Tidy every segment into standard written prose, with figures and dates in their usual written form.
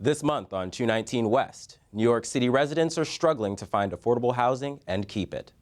This month on 219 West, New York City residents are struggling to find affordable housing and keep it.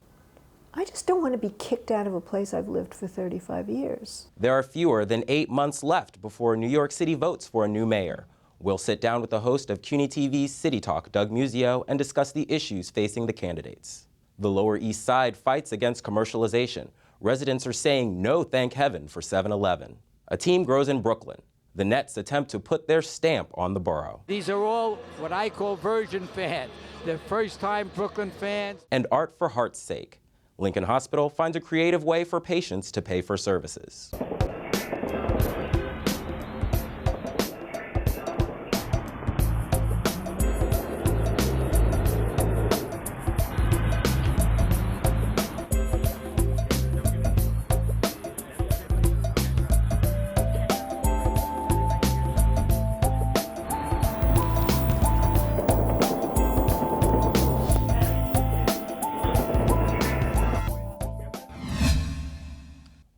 I just don't want to be kicked out of a place I've lived for 35 years. There are fewer than 8 months left before New York City votes for a new mayor. We'll sit down with the host of CUNY TV's City Talk, Doug Muzio, and discuss the issues facing the candidates. The Lower East Side fights against commercialization. Residents are saying no thank heaven for 7-Eleven. A team grows in Brooklyn. The Nets attempt to put their stamp on the borough. These are all what I call virgin fans. They're first-time Brooklyn fans. And art for heart's sake. Lincoln Hospital finds a creative way for patients to pay for services.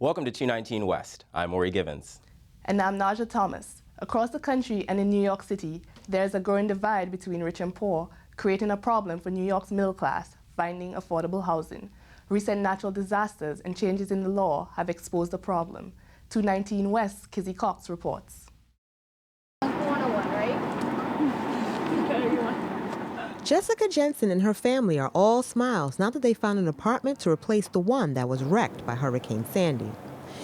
Welcome to 219 West. I'm Maury Givens. And I'm Naja Thomas. Across the country and in New York City, there's a growing divide between rich and poor, creating a problem for New York's middle class finding affordable housing. Recent natural disasters and changes in the law have exposed the problem. 219 West, Kizzy Cox reports. Jessica Jensen and her family are all smiles now that they found an apartment to replace the one that was wrecked by Hurricane Sandy.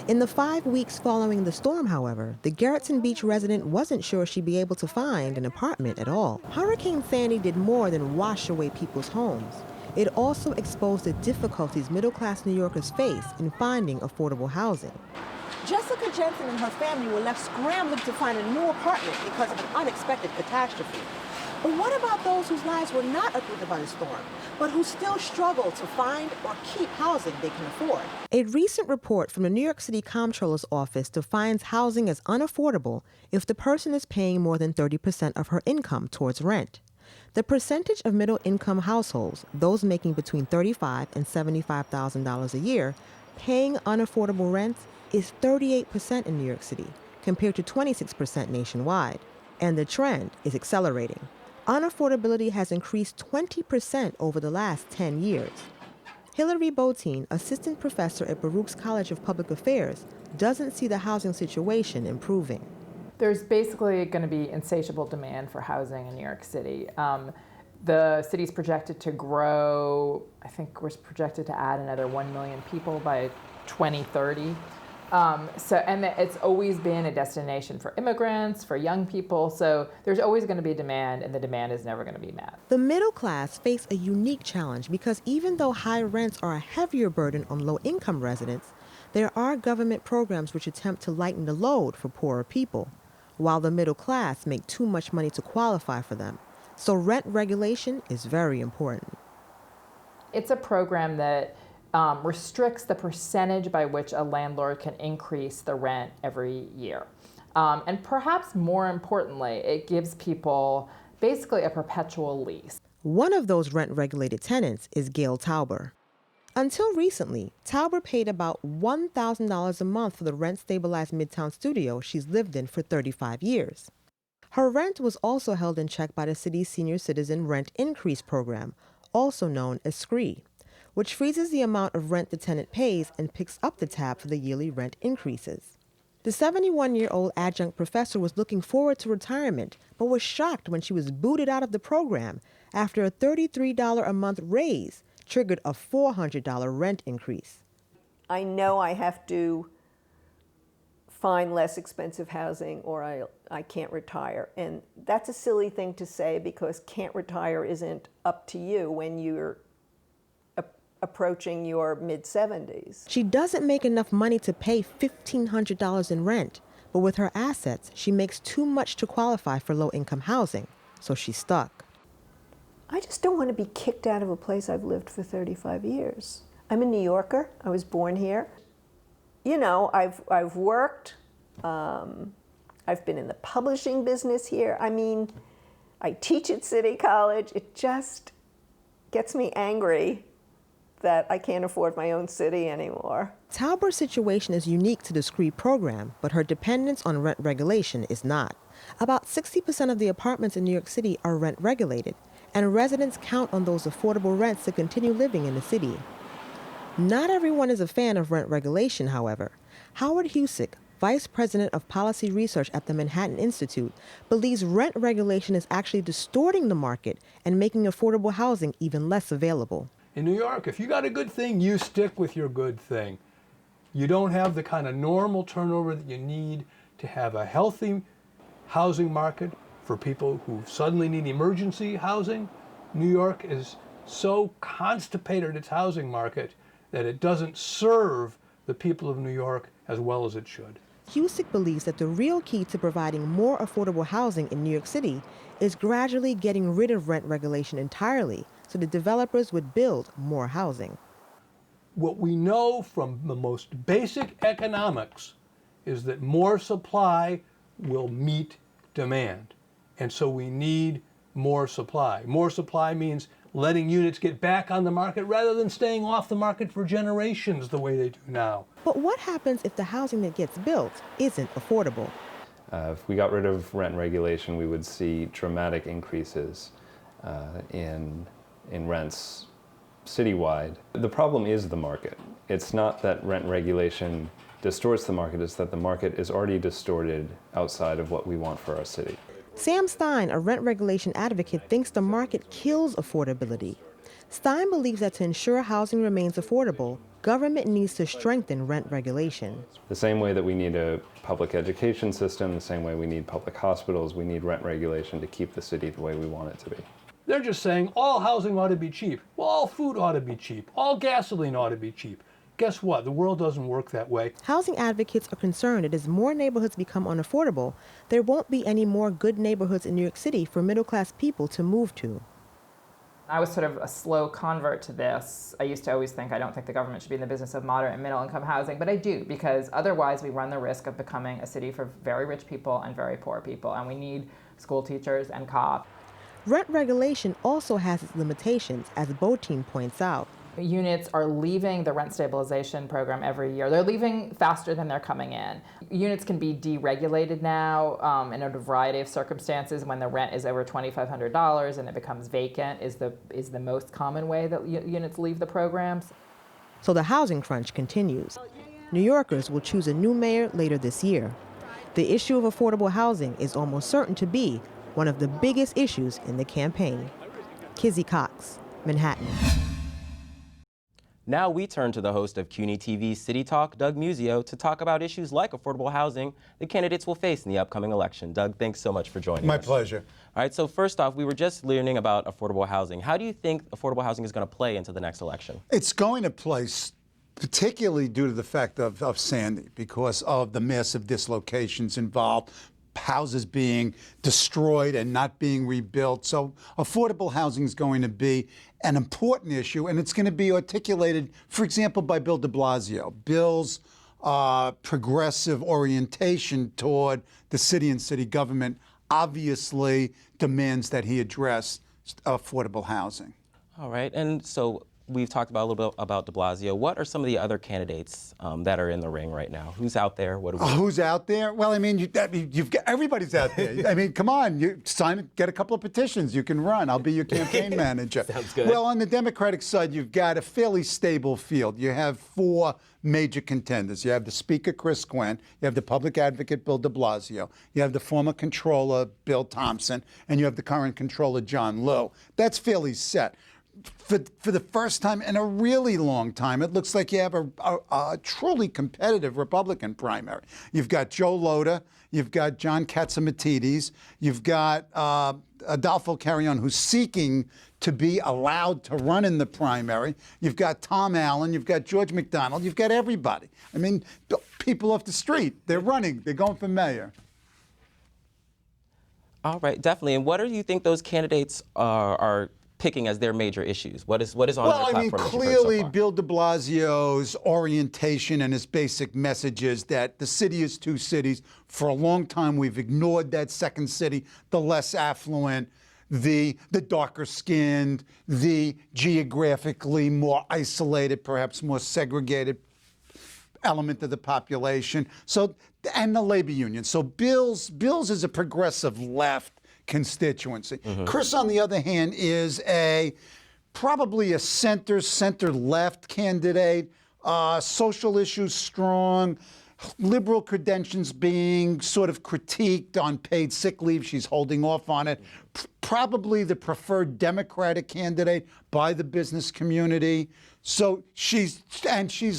In the 5 weeks following the storm, however, the Gerritsen Beach resident wasn't sure she'd be able to find an apartment at all. Hurricane Sandy did more than wash away people's homes. It also exposed the difficulties middle-class New Yorkers face in finding affordable housing. Jessica Jensen and her family were left scrambling to find a new apartment because of an unexpected catastrophe. But what about those whose lives were not uprooted by the storm, but who still struggle to find or keep housing they can afford? A recent report from the New York City Comptroller's Office defines housing as unaffordable if the person is paying more than 30% of her income towards rent. The percentage of middle-income households, those making between $35,000 and $75,000 a year, paying unaffordable rents is 38% in New York City, compared to 26% nationwide. And the trend is accelerating. Unaffordability has increased 20% over the last 10 years. Hillary Botine, assistant professor at Baruch's College of Public Affairs, doesn't see the housing situation improving. There's basically going to be insatiable demand for housing in New York City. The city's projected to grow, I think we're projected to add another 1 million people by 2030. And it's always been a destination for immigrants, for young people, so there's always going to be demand, and the demand is never going to be met. The middle class face a unique challenge because even though high rents are a heavier burden on low-income residents, there are government programs which attempt to lighten the load for poorer people, while the middle class make too much money to qualify for them. So rent regulation is very important. It's a program that restricts the percentage by which a landlord can increase the rent every year. And perhaps more importantly, it gives people basically a perpetual lease. One of those rent-regulated tenants is Gail Tauber. Until recently, Tauber paid about $1,000 a month for the rent-stabilized Midtown studio she's lived in for 35 years. Her rent was also held in check by the city's senior citizen rent increase program, also known as SCREE, which freezes the amount of rent the tenant pays and picks up the tab for the yearly rent increases. The 71-year-old adjunct professor was looking forward to retirement, but was shocked when she was booted out of the program after a $33 a month raise triggered a $400 rent increase. I know I have to find less expensive housing or I can't retire. And that's a silly thing to say because can't retire isn't up to you when you're approaching your mid-70s. She doesn't make enough money to pay $1,500 in rent, but with her assets, she makes too much to qualify for low-income housing, so she's stuck. I just don't want to be kicked out of a place I've lived for 35 years. I'm a New Yorker. I was born here. You know, I've worked. I've been in the publishing business here. I mean, I teach at City College. It just gets me angry that I can't afford my own city anymore. Tauber's situation is unique to the SCREE program, but her dependence on rent regulation is not. About 60% of the apartments in New York City are rent regulated, and residents count on those affordable rents to continue living in the city. Not everyone is a fan of rent regulation, however. Howard Husick, Vice President of Policy Research at the Manhattan Institute, believes rent regulation is actually distorting the market and making affordable housing even less available. In New York, if you got a good thing, you stick with your good thing. You don't have the kind of normal turnover that you need to have a healthy housing market for people who suddenly need emergency housing. New York is so constipated its housing market that it doesn't serve the people of New York as well as it should. Husick believes that the real key to providing more affordable housing in New York City is gradually getting rid of rent regulation entirely so that developers would build more housing. What we know from the most basic economics is that more supply will meet demand. And so we need more supply. More supply means letting units get back on the market rather than staying off the market for generations the way they do now. But what happens if the housing that gets built isn't affordable? If we got rid of rent regulation, we would see dramatic increases in rents citywide. The problem is the market. It's not that rent regulation distorts the market, it's that the market is already distorted outside of what we want for our city. Sam Stein, a rent regulation advocate, thinks the market kills affordability. Stein believes that to ensure housing remains affordable, government needs to strengthen rent regulation. The same way that we need a public education system, the same way we need public hospitals, we need rent regulation to keep the city the way we want it to be. They're just saying all housing ought to be cheap. Well, all food ought to be cheap. All gasoline ought to be cheap. Guess what? The world doesn't work that way. Housing advocates are concerned that as more neighborhoods become unaffordable, there won't be any more good neighborhoods in New York City for middle-class people to move to. I was sort of a slow convert to this. I used to always think I don't think the government should be in the business of moderate and middle income housing, but I do, because otherwise we run the risk of becoming a city for very rich people and very poor people, and we need school teachers and cops. Rent regulation also has its limitations, as Botein points out. Units are leaving the rent stabilization program every year. They're leaving faster than they're coming in. Units can be deregulated now in a variety of circumstances. When the rent is over $2,500 and it becomes vacant is the most common way that units leave the programs. So the housing crunch continues. New Yorkers will choose a new mayor later this year. The issue of affordable housing is almost certain to be one of the biggest issues in the campaign. Kizzy Cox, Manhattan. Now we turn to the host of CUNY TV's City Talk, Doug Muzio, to talk about issues like affordable housing the candidates will face in the upcoming election. Doug, thanks so much for joining us. My pleasure. All right, so first off, we were just learning about affordable housing. How do you think affordable housing is going to play into the next election? It's going to place, particularly due to the fact of Sandy, because of the massive dislocations involved, houses being destroyed and not being rebuilt. So affordable housing is going to be an important issue, and it's going to be articulated, for example, by Bill de Blasio. Bill's progressive orientation toward the city and city government obviously demands that he address affordable housing. All right, and so we've talked about a little bit about de Blasio. What are some of the other candidates that are in the ring right now? Who's out there? What do we Who's out there? Well, I mean, you've got, everybody's out there. I mean, come on, you get a couple of petitions, you can run. I'll be your campaign manager. Sounds good. Well, on the Democratic side, you've got a fairly stable field. You have four major contenders. You have the Speaker, Chris Quinn. You have the public advocate, Bill de Blasio. You have the former controller, Bill Thompson. And you have the current controller, John Liu. That's fairly set. For the first time in a really long time, it looks like you have a truly competitive Republican primary. You've got Joe Lhota, you've got John Catsimatidis, you've got Adolfo Carrion, who's seeking to be allowed to run in the primary. You've got Tom Allen, you've got George McDonald, you've got everybody. I mean, people off the street, they're running, they're going for mayor. All right, definitely. And what do you think those candidates are picking as their major issues? What is on their platform? Well, I mean, that you've heard clearly so far? Bill de Blasio's orientation and his basic message is that the city is two cities. For a long time, we've ignored that second city, the less affluent, the darker skinned, the geographically more isolated, perhaps more segregated element of the population. So, and the labor union. So Bill's is a progressive left constituency. Chris, on the other hand, is probably a center left candidate. Social issues strong. Liberal credentials being sort of critiqued on paid sick leave. She's holding off on it. Probably the preferred Democratic candidate by the business community. So she's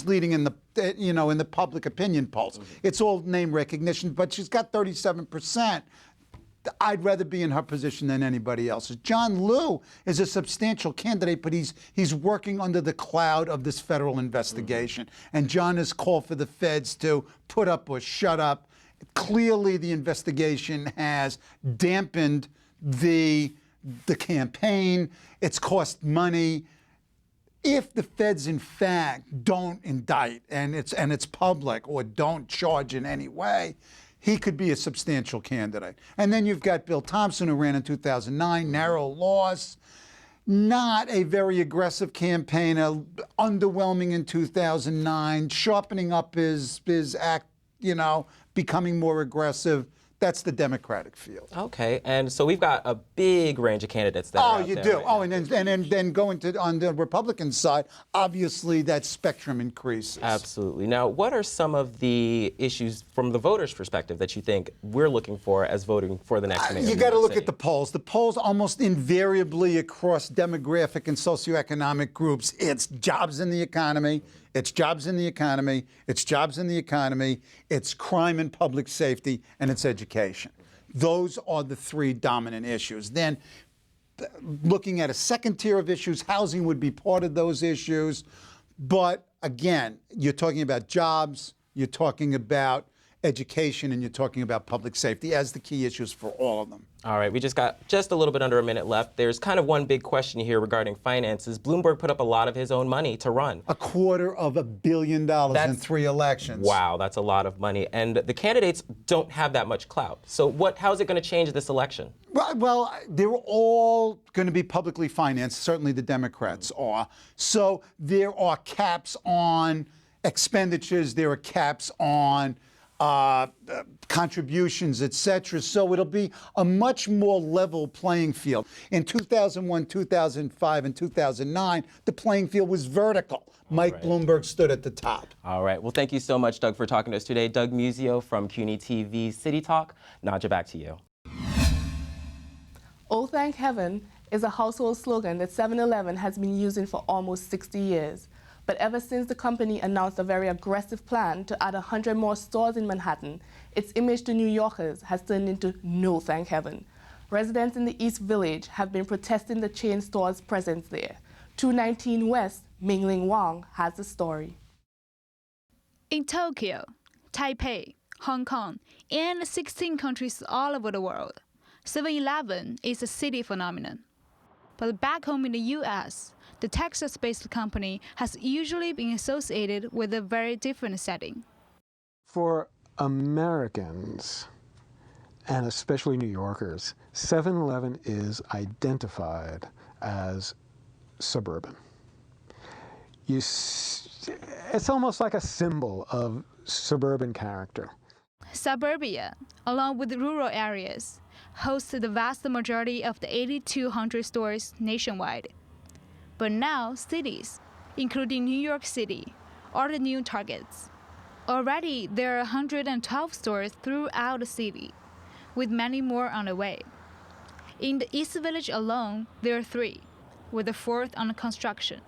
leading in the public opinion polls. It's all name recognition, but she's got 37%. I'd rather be in her position than anybody else's. John Liu is a substantial candidate, but he's working under the cloud of this federal investigation. And John has called for the feds to put up or shut up. Clearly, the investigation has dampened the campaign. It's cost money. If the feds, in fact, don't indict and it's public or don't charge in any way, he could be a substantial candidate. And then you've got Bill Thompson, who ran in 2009, narrow loss, not a very aggressive campaigner, underwhelming in 2009, sharpening up his act, becoming more aggressive. That's the Democratic field. Okay, and so we've got a big range of candidates that are out you there do. right now. And then going to on the Republican side, obviously that spectrum increases. Absolutely. Now, what are some of the issues from the voters' perspective that you think we're looking for as voting for the next mayor? You got to look at the polls. The polls almost invariably across demographic and socioeconomic groups. It's jobs in the economy. It's jobs in the economy. It's jobs in the economy. It's crime and public safety, and it's education. Those are the three dominant issues. Then, looking at a second tier of issues, housing would be part of those issues. But again, you're talking about jobs, you're talking about education, and you're talking about public safety as the key issues for all of them. All right, we just got just a little bit under a minute left. There's kind of one big question here regarding finances. Bloomberg put up a lot of his own money to run. $250 million in 3 elections. Wow, that's a lot of money. And the candidates don't have that much clout. So how's it going to change this election? Well, they're all going to be publicly financed. Certainly the Democrats are. So there are caps on expenditures. There are caps on contributions, etc. So it'll be a much more level playing field. In 2001, 2005, and 2009, the playing field was vertical. Mike Bloomberg stood at the top. All right. Well, thank you so much, Doug, for talking to us today. Doug Muzio from CUNY TV City Talk. Nadja, back to you. Oh, thank heaven is a household slogan that 7-Eleven has been using for almost 60 years. But ever since the company announced a very aggressive plan to add 100 more stores in Manhattan, its image to New Yorkers has turned into no thank heaven. Residents in the East Village have been protesting the chain store's presence there. 219 West, Mingling Wang has the story. In Tokyo, Taipei, Hong Kong, and 16 countries all over the world, 7-Eleven is a city phenomenon. But back home in the U.S., the Texas-based company has usually been associated with a very different setting. For Americans, and especially New Yorkers, 7-Eleven is identified as suburban. It's almost like a symbol of suburban character. Suburbia, along with rural areas, hosts the vast majority of the 8,200 stores nationwide. But now cities, including New York City, are the new targets. Already there are 112 stores throughout the city, with many more on the way. In the East Village alone, there are 3, with the 4th under construction.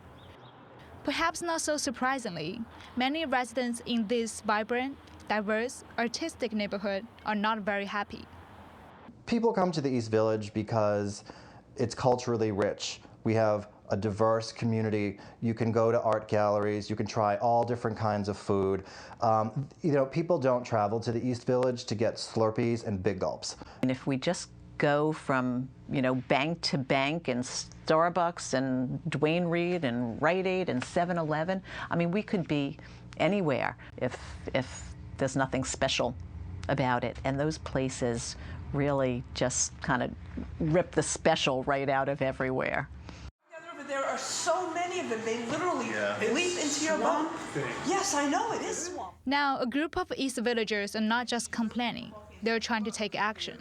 Perhaps not so surprisingly, many residents in this vibrant, diverse, artistic neighborhood are not very happy. People come to the East Village because it's culturally rich. We have a diverse community. You can go to art galleries. You can try all different kinds of food. People don't travel to the East Village to get Slurpees and Big Gulps. And if we just go from, bank to bank and Starbucks and Duane Reade and Rite Aid and 7-Eleven, we could be anywhere if there's nothing special about it. And those places really just kind of rip the special right out of everywhere. There are so many of them. They literally leap into your boat. Yes, I know, it is swamp. Now, a group of East Villagers are not just complaining, they're trying to take action.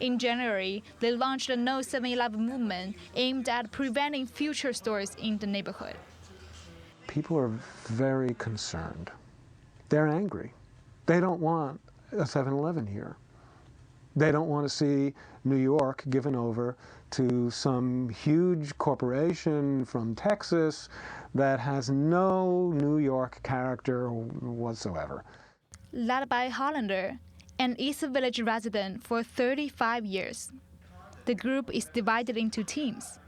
In January, they launched a No 7-Eleven movement aimed at preventing future stores in the neighborhood. People are very concerned. They're angry. They don't want a 7-Eleven here. They don't want to see New York given over to some huge corporation from Texas that has no New York character whatsoever. Led by Hollander, an East Village resident for 35 years. The group is divided into teams,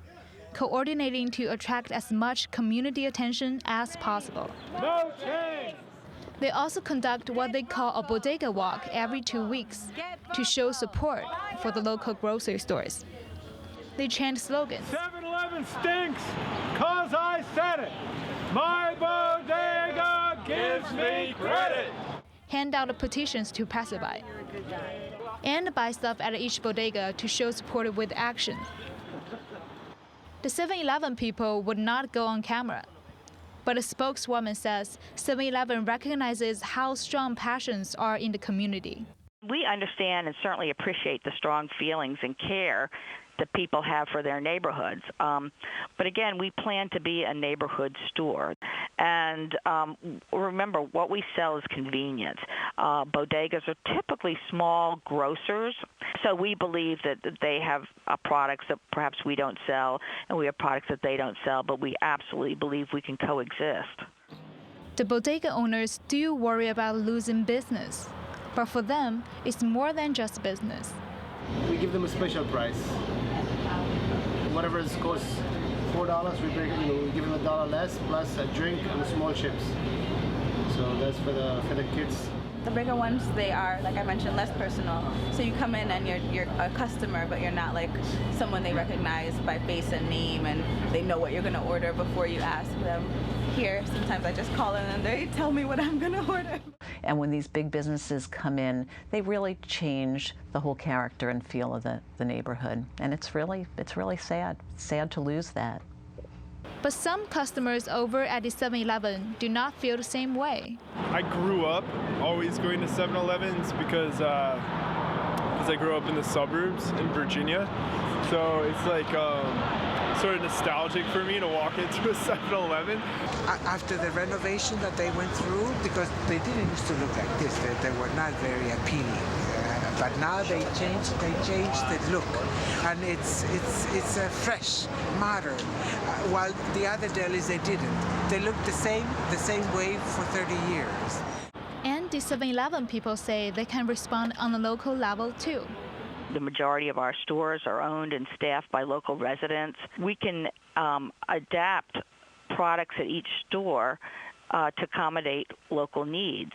coordinating to attract as much community attention as possible. No change! They also conduct what they call a bodega walk every 2 weeks to show support for the local grocery stores. They chant slogans. 7-Eleven stinks, 'cause I said it. My bodega gives me credit. Hand out petitions to passerby, and buy stuff at each bodega to show support with action. The 7-Eleven people would not go on camera, but a spokeswoman says 7-Eleven recognizes how strong passions are in the community. We understand and certainly appreciate the strong feelings and care that people have for their neighborhoods. But again, we plan to be a neighborhood store. And remember, what we sell is convenience. Bodegas are typically small grocers, so we believe that they have products that perhaps we don't sell, and we have products that they don't sell, but we absolutely believe we can coexist. The bodega owners do worry about losing business, but for them, it's more than just business. We give them a special price. Whatever it costs $4, we give them $1 less plus a drink and the small chips. So that's for the kids. The bigger ones, they are, like I mentioned, less personal. So you come in and you're a customer, but you're not like someone they recognize by face and name, and they know what you're going to order before you ask them. Here, sometimes I just call in and they tell me what I'm going to order. And when these big businesses come in, they really change the whole character and feel of the neighborhood. And it's really sad. It's sad to lose that. But some customers over at the 7-Eleven do not feel the same way. I grew up always going to 7-Elevens because I grew up in the suburbs in Virginia. So it's like sort of nostalgic for me to walk into a 7-Eleven. After the renovation that they went through, because they didn't used to look like this, they were not very appealing. But now they changed the look, and it's fresh, modern. While the other delis they didn't. They looked the same way for 30 years. And the 7-Eleven people say they can respond on a local level too. The majority of our stores are owned and staffed by local residents. We can adapt products at each store to accommodate local needs.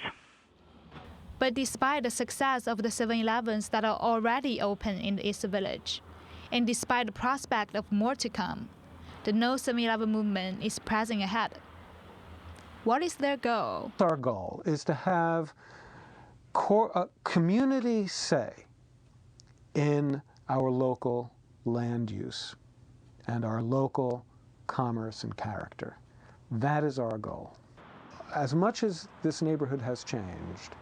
But despite the success of the 7-Elevens that are already open in the East Village, and despite the prospect of more to come, the No 7-Eleven movement is pressing ahead. What is their goal? Our goal is to have community say in our local land use and our local commerce and character. That is our goal. As much as this neighborhood has changed,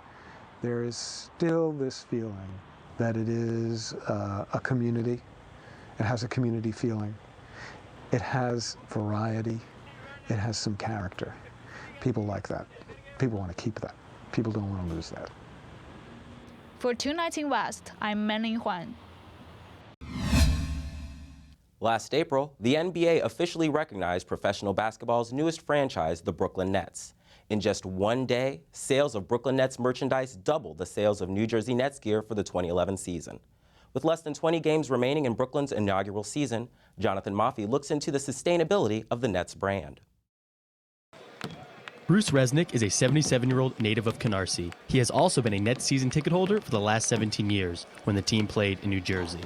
there is still this feeling that it is a community. It has a community feeling. It has variety. It has some character. People like that. People want to keep that. People don't want to lose that. For 219 West, I'm Manning Huan. Last April, the NBA officially recognized professional basketball's newest franchise, the Brooklyn Nets. In just one day, sales of Brooklyn Nets merchandise doubled the sales of New Jersey Nets gear for the 2011 season. With less than 20 games remaining in Brooklyn's inaugural season, Jonathan Maffei looks into the sustainability of the Nets brand. Bruce Resnick is a 77-year-old native of Canarsie. He has also been a Nets season ticket holder for the last 17 years when the team played in New Jersey.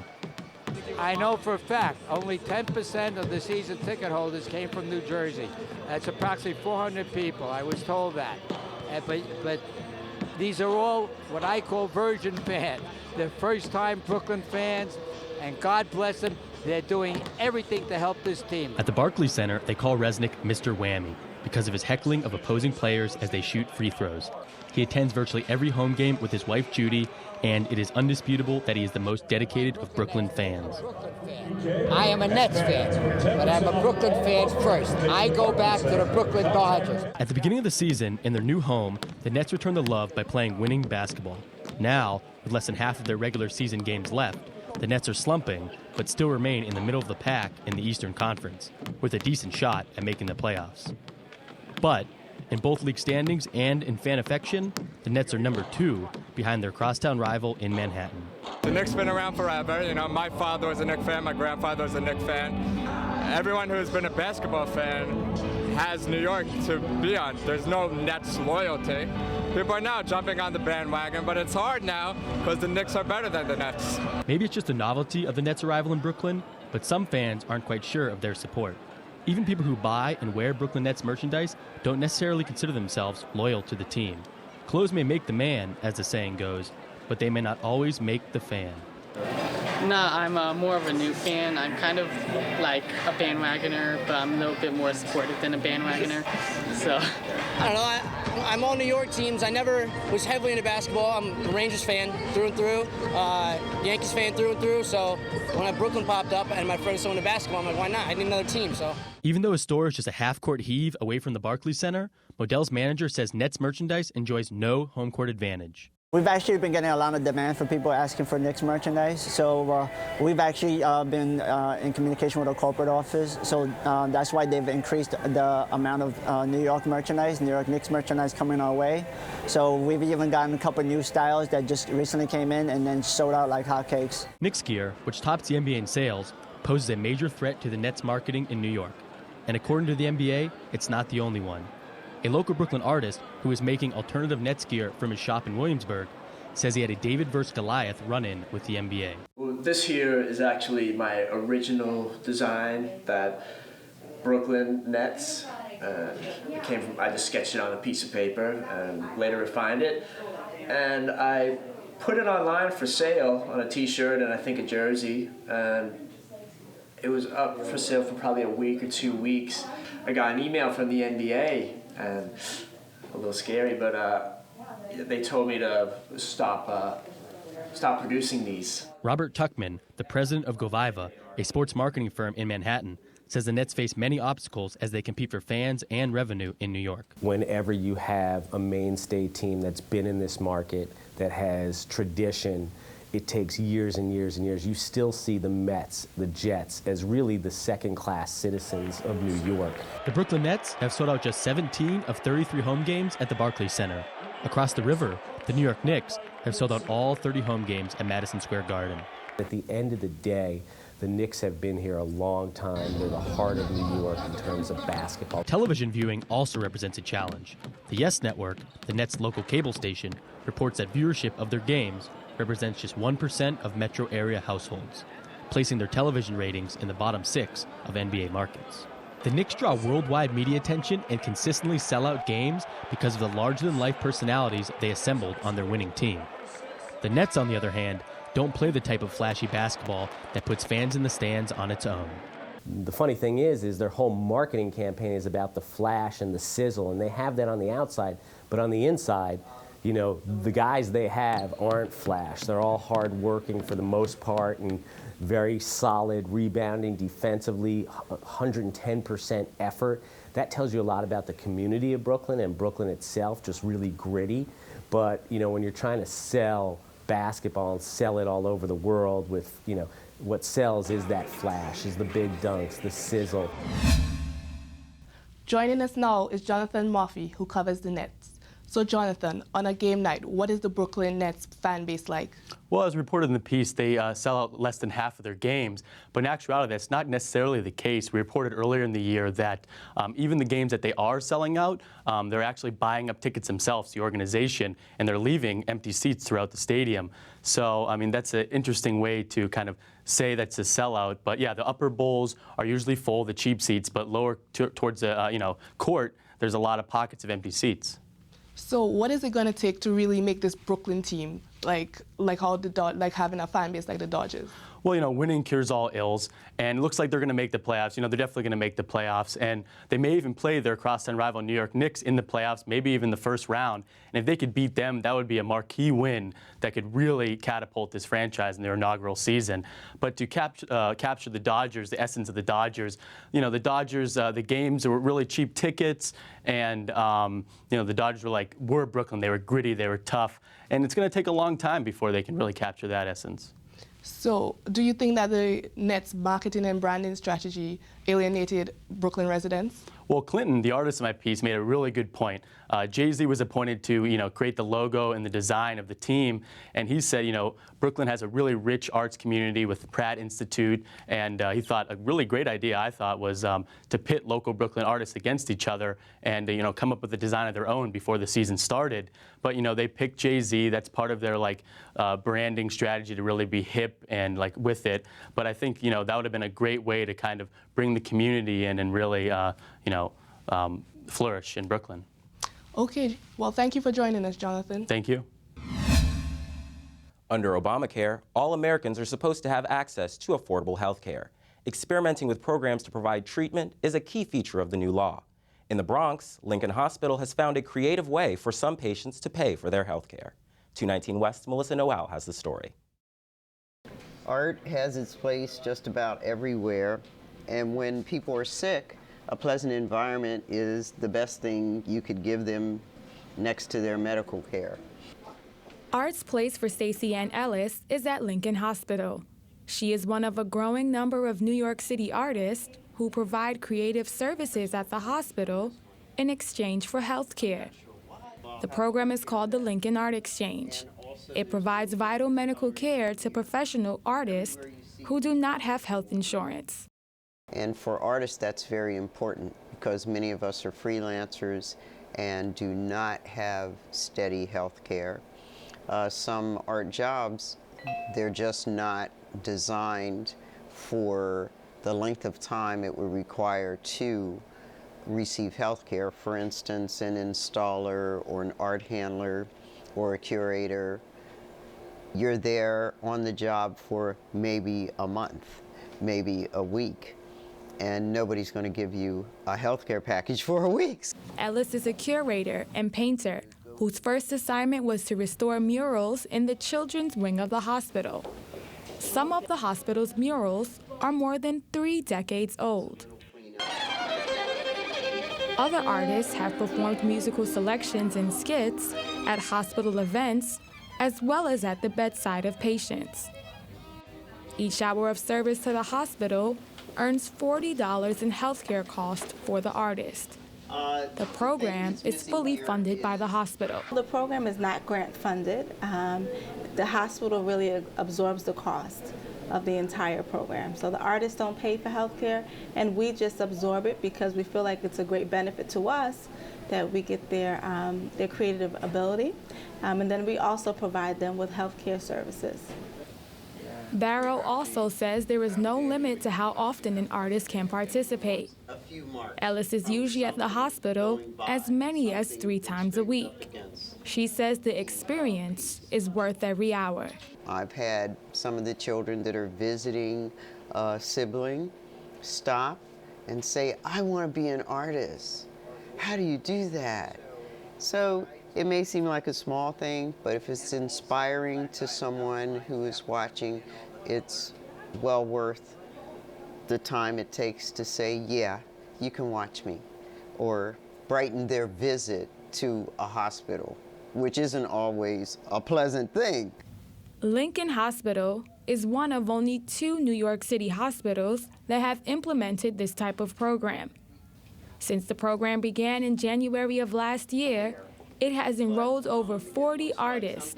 I know for a fact only 10% of the season ticket holders came from New Jersey. That's approximately 400 people. I was told that. But these are all what I call virgin fans. They're first-time Brooklyn fans, and God bless them. They're doing everything to help this team. At the Barclays Center, they call Resnick Mr. Whammy because of his heckling of opposing players as they shoot free throws. He attends virtually every home game with his wife, Judy, and it is undisputable that he is the most dedicated of Brooklyn fans. I am a Nets fan, but I'm a Brooklyn fan first. I go back to the Brooklyn Dodgers. At the beginning of the season, in their new home, the Nets returned the love by playing winning basketball. Now, with less than half of their regular season games left, the Nets are slumping, but still remain in the middle of the pack in the Eastern Conference, with a decent shot at making the playoffs. But in both league standings and in fan affection, the Nets are number 2 behind their crosstown rival in Manhattan. The Knicks been around forever. You know, my father was a Knicks fan, my grandfather was a Knicks fan. Everyone who's been a basketball fan has New York to be on. There's no Nets loyalty. People are now jumping on the bandwagon, but it's hard now because the Knicks are better than the Nets. Maybe it's just the novelty of the Nets' arrival in Brooklyn, but some fans aren't quite sure of their support. Even people who buy and wear Brooklyn Nets merchandise don't necessarily consider themselves loyal to the team. Clothes may make the man, as the saying goes, but they may not always make the fan. Nah, I'm more of a new fan. I'm kind of like a bandwagoner, but I'm a little bit more supportive than a bandwagoner. So I don't know. I'm all New York teams. I never was heavily into basketball. I'm a Rangers fan through and through, Yankees fan through and through. So when Brooklyn popped up and my friends were into basketball, I'm like, why not? I need another team. So even though his store is just a half-court heave away from the Barclays Center, Modell's manager says Nets merchandise enjoys no home court advantage. We've actually been getting a lot of demand from people asking for Knicks merchandise, so we've actually been in communication with our corporate office, so that's why they've increased the amount of New York merchandise, New York Knicks merchandise coming our way. So we've even gotten a couple new styles that just recently came in and then sold out like hotcakes. Knicks gear, which tops the NBA in sales, poses a major threat to the Nets marketing in New York. And according to the NBA, it's not the only one. A local Brooklyn artist who is making alternative Nets gear from his shop in Williamsburg says he had a David vs. Goliath run-in with the NBA. Well, this here is actually my original design that Brooklyn Nets. It came from, I just sketched it on a piece of paper and later refined it. And I put it online for sale on a t-shirt and I think a jersey. And it was up for sale for probably a week or 2 weeks. I got an email from the NBA. And a little scary, but they told me to stop producing these. Robert Tuckman, the president of Goviva, a sports marketing firm in Manhattan, says the Nets face many obstacles as they compete for fans and revenue in New York. Whenever you have a mainstay team that's been in this market, that has tradition, it takes years and years and years. You still see the Mets, the Jets, as really the second-class citizens of New York. The Brooklyn Nets have sold out just 17 of 33 home games at the Barclays Center. Across the river, the New York Knicks have sold out all 30 home games at Madison Square Garden. At the end of the day, the Knicks have been here a long time. They're the heart of New York in terms of basketball. Television viewing also represents a challenge. The Yes Network, the Nets' local cable station, reports that viewership of their games represents just 1% of metro area households, placing their television ratings in the bottom 6 of NBA markets. The Knicks draw worldwide media attention and consistently sell out games because of the larger-than-life personalities they assembled on their winning team. The Nets, on the other hand, don't play the type of flashy basketball that puts fans in the stands on its own. The funny thing is their whole marketing campaign is about the flash and the sizzle, and they have that on the outside, but on the inside, you know, the guys they have aren't flash. They're all hard-working for the most part and very solid, rebounding defensively, 110% effort. That tells you a lot about the community of Brooklyn and Brooklyn itself, just really gritty. But, you know, when you're trying to sell basketball and sell it all over the world with, you know, what sells is that flash, is the big dunks, the sizzle. Joining us now is Jonathan Murphy, who covers the Nets. So Jonathan, on a game night, what is the Brooklyn Nets fan base like? Well, as reported in the piece, they sell out less than half of their games. But in actuality, that's not necessarily the case. We reported earlier in the year that even the games that they are selling out, they're actually buying up tickets themselves, the organization, and they're leaving empty seats throughout the stadium. So, I mean, that's an interesting way to kind of say that's a sellout. But yeah, the upper bowls are usually full, the cheap seats, but lower towards the court, there's a lot of pockets of empty seats. So what is it going to take to really make this Brooklyn team like how like having a fan base like the Dodgers? Well, winning cures all ills, and it looks like they're going to make the playoffs. They're definitely going to make the playoffs, and they may even play their crosstown rival New York Knicks in the playoffs, maybe even the first round. And if they could beat them, that would be a marquee win that could really catapult this franchise in their inaugural season. But to capture the Dodgers, the essence of the Dodgers, the Dodgers, the games were really cheap tickets, and the Dodgers were Brooklyn. They were gritty, they were tough, and it's going to take a long time before they can really capture that essence. So, do you think that the Nets' marketing and branding strategy alienated Brooklyn residents? Well, Clinton, the artist in my piece, made a really good point. Jay-Z was appointed to, create the logo and the design of the team, and he said, Brooklyn has a really rich arts community with the Pratt Institute, and he thought a really great idea, I thought, was to pit local Brooklyn artists against each other and, come up with a design of their own before the season started. But, they picked Jay-Z. That's part of their, branding strategy to really be hip and, with it. But I think, that would have been a great way to kind of bring the community in and really, flourish in Brooklyn. Okay. Well, thank you for joining us, Jonathan. Thank you. Under Obamacare, all Americans are supposed to have access to affordable health care. Experimenting with programs to provide treatment is a key feature of the new law. In the Bronx, Lincoln Hospital has found a creative way for some patients to pay for their health care. 219 West's Melissa Noel has the story. Art has its place just about everywhere, and when people are sick, a pleasant environment is the best thing you could give them next to their medical care. Art's place for Stacey Ann Ellis is at Lincoln Hospital. She is one of a growing number of New York City artists who provide creative services at the hospital in exchange for health care. The program is called the Lincoln Art Exchange. It provides vital medical care to professional artists who do not have health insurance. And for artists, that's very important because many of us are freelancers and do not have steady health care. Some art jobs, they're just not designed for the length of time it would require to receive health care. For instance, an installer or an art handler or a curator, you're there on the job for maybe a month, maybe a week, and nobody's going to give you a healthcare package for a week. Ellis is a curator and painter whose first assignment was to restore murals in the children's wing of the hospital. Some of the hospital's murals are more than 3 decades old. Other artists have performed musical selections and skits at hospital events, as well as at the bedside of patients. Each hour of service to the hospital earns $40 in healthcare costs for the artist. The program is fully funded by the hospital. The program is not grant funded. The hospital really absorbs the cost of the entire program. So the artists don't pay for health care, and we just absorb it because we feel like it's a great benefit to us that we get their creative ability. And then we also provide them with health care services. Barrow also says there is no limit to how often an artist can participate. Ellis is usually at the hospital as many as 3 times a week. She says the experience is worth every hour. I've had some of the children that are visiting a sibling stop and say, I want to be an artist. How do you do that? So it may seem like a small thing, but if it's inspiring to someone who is watching, it's well worth the time it takes to say, yeah, you can watch me, or brighten their visit to a hospital, which isn't always a pleasant thing. Lincoln Hospital is one of only 2 New York City hospitals that have implemented this type of program. Since the program began in January of last year, it has enrolled over 40 artists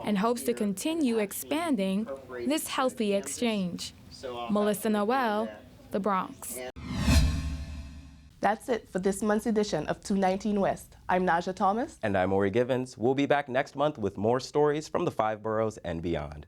and hopes to continue expanding this healthy exchange. Melissa Noel, The Bronx. That's it for this month's edition of 219 West. I'm Naja Thomas. And I'm Ori Givens. We'll be back next month with more stories from the 5 boroughs and beyond.